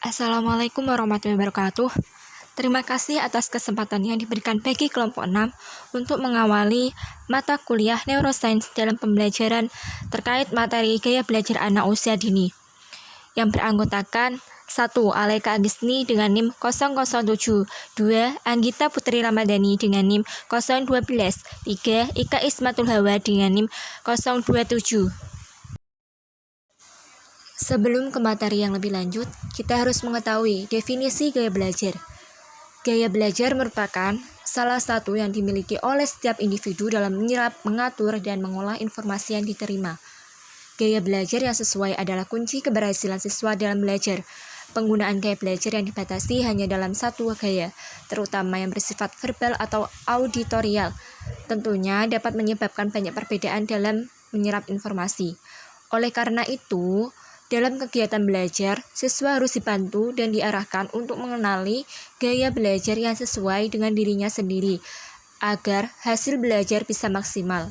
Assalamualaikum warahmatullahi wabarakatuh. Terima kasih atas kesempatan yang diberikan bagi kelompok 6 untuk mengawali mata kuliah Neuroscience dalam pembelajaran terkait materi gaya belajar anak usia dini yang beranggotakan 1. Aleka Agisni dengan NIM 0072, 2. Anggita Putri Ramadhani dengan NIM 012, 3. Ika Ismatul Hawa dengan NIM 027. Sebelum ke materi yang lebih lanjut, kita harus mengetahui definisi gaya belajar. Gaya belajar merupakan salah satu yang dimiliki oleh setiap individu dalam menyerap, mengatur, dan mengolah informasi yang diterima. Gaya belajar yang sesuai adalah kunci keberhasilan siswa dalam belajar. Penggunaan gaya belajar yang dibatasi hanya dalam satu gaya, terutama yang bersifat verbal atau auditorial, tentunya dapat menyebabkan banyak perbedaan dalam menyerap informasi. Oleh karena itu, dalam kegiatan belajar, siswa harus dibantu dan diarahkan untuk mengenali gaya belajar yang sesuai dengan dirinya sendiri, agar hasil belajar bisa maksimal.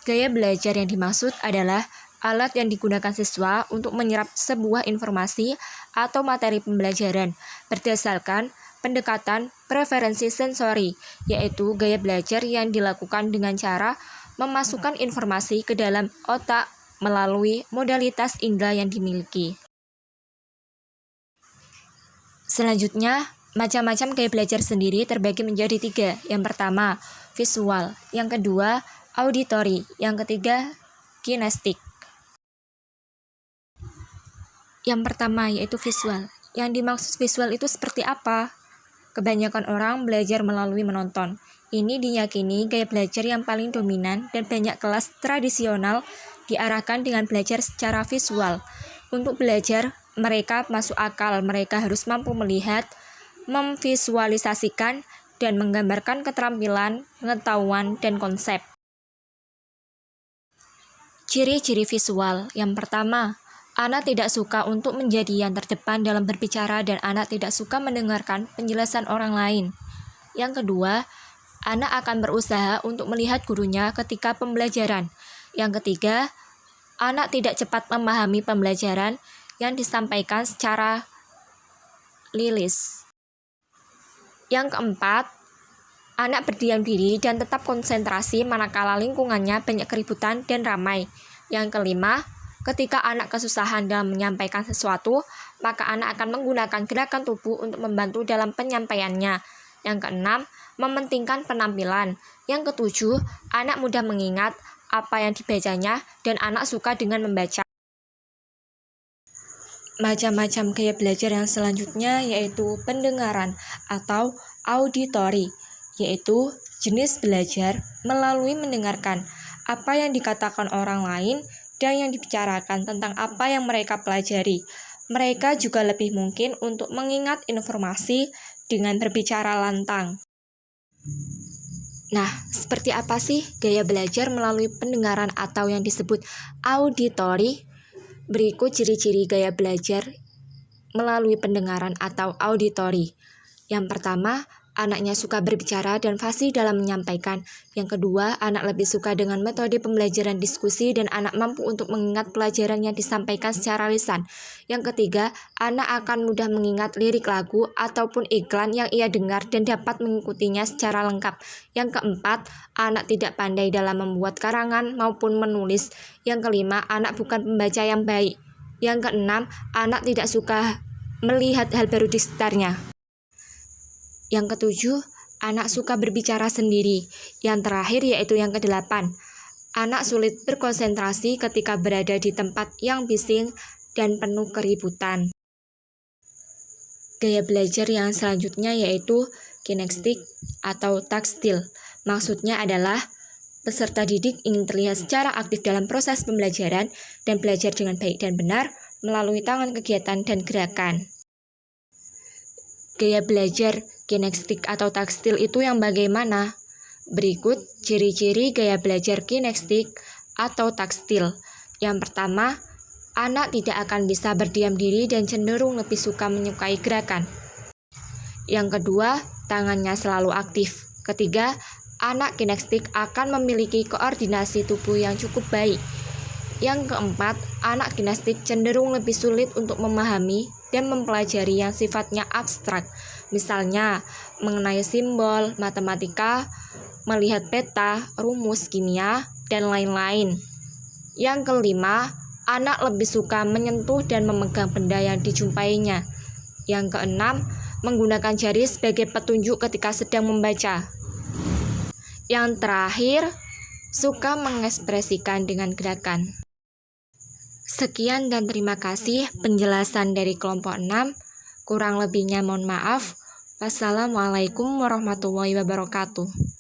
Gaya belajar yang dimaksud adalah alat yang digunakan siswa untuk menyerap sebuah informasi atau materi pembelajaran berdasarkan pendekatan preferensi sensori, yaitu gaya belajar yang dilakukan dengan cara memasukkan informasi ke dalam otak melalui modalitas indera yang dimiliki. Selanjutnya, macam-macam gaya belajar sendiri terbagi menjadi 3. Yang pertama, visual. Yang kedua, auditory. Yang ketiga, kinestik. Yang pertama yaitu visual. Yang dimaksud visual itu seperti apa? Kebanyakan orang belajar melalui menonton. Ini diyakini gaya belajar yang paling dominan dan banyak kelas tradisional diarahkan dengan belajar secara visual. Untuk belajar, mereka masuk akal, mereka harus mampu melihat, memvisualisasikan, dan menggambarkan keterampilan, pengetahuan, dan konsep. Ciri-ciri visual. Yang pertama, anak tidak suka untuk menjadi yang terdepan dalam berbicara dan anak tidak suka mendengarkan penjelasan orang lain. Yang kedua, anak akan berusaha untuk melihat gurunya ketika pembelajaran. Yang ketiga, anak tidak cepat memahami pembelajaran yang disampaikan secara lilis. Yang keempat, anak berdiam diri dan tetap konsentrasi manakala lingkungannya banyak keributan dan ramai. Yang kelima, ketika anak kesusahan dalam menyampaikan sesuatu, maka anak akan menggunakan gerakan tubuh untuk membantu dalam penyampaiannya. Yang keenam, mementingkan penampilan. Yang ketujuh, anak mudah mengingat apa yang dibacanya dan anak suka dengan membaca. Macam-macam gaya belajar yang selanjutnya yaitu pendengaran atau auditory, yaitu jenis belajar melalui mendengarkan apa yang dikatakan orang lain dan yang dibicarakan tentang apa yang mereka pelajari. Mereka juga lebih mungkin untuk mengingat informasi dengan berbicara lantang. Nah, seperti apa sih gaya belajar melalui pendengaran atau yang disebut auditory? Berikut ciri-ciri gaya belajar melalui pendengaran atau auditory. Yang pertama, anaknya suka berbicara dan fasih dalam menyampaikan. Yang kedua, anak lebih suka dengan metode pembelajaran diskusi dan anak mampu untuk mengingat pelajaran yang disampaikan secara lisan. Yang ketiga, anak akan mudah mengingat lirik lagu ataupun iklan yang ia dengar dan dapat mengikutinya secara lengkap. Yang keempat, anak tidak pandai dalam membuat karangan maupun menulis. Yang kelima, anak bukan pembaca yang baik. Yang keenam, anak tidak suka melihat hal baru di sekitarnya. Yang ketujuh, anak suka berbicara sendiri. Yang terakhir yaitu yang kedelapan, anak sulit berkonsentrasi ketika berada di tempat yang bising dan penuh keributan. Gaya belajar yang selanjutnya yaitu kinestik atau taktil. Maksudnya adalah peserta didik ingin terlihat secara aktif dalam proses pembelajaran dan belajar dengan baik dan benar melalui tangan kegiatan dan gerakan. Gaya belajar kinestik atau taktil itu yang bagaimana? Berikut ciri-ciri gaya belajar kinestik atau taktil. Yang pertama, anak tidak akan bisa berdiam diri dan cenderung lebih suka menyukai gerakan. Yang kedua, tangannya selalu aktif. Ketiga, anak kinestik akan memiliki koordinasi tubuh yang cukup baik. Yang keempat, anak kinestetik cenderung lebih sulit untuk memahami dan mempelajari yang sifatnya abstrak, misalnya mengenai simbol, matematika, melihat peta, rumus kimia, dan lain-lain. Yang kelima, anak lebih suka menyentuh dan memegang benda yang dijumpainya. Yang keenam, menggunakan jari sebagai petunjuk ketika sedang membaca. Yang terakhir, suka mengekspresikan dengan gerakan. Sekian dan terima kasih penjelasan dari kelompok 6. Kurang lebihnya mohon maaf. Wassalamualaikum warahmatullahi wabarakatuh.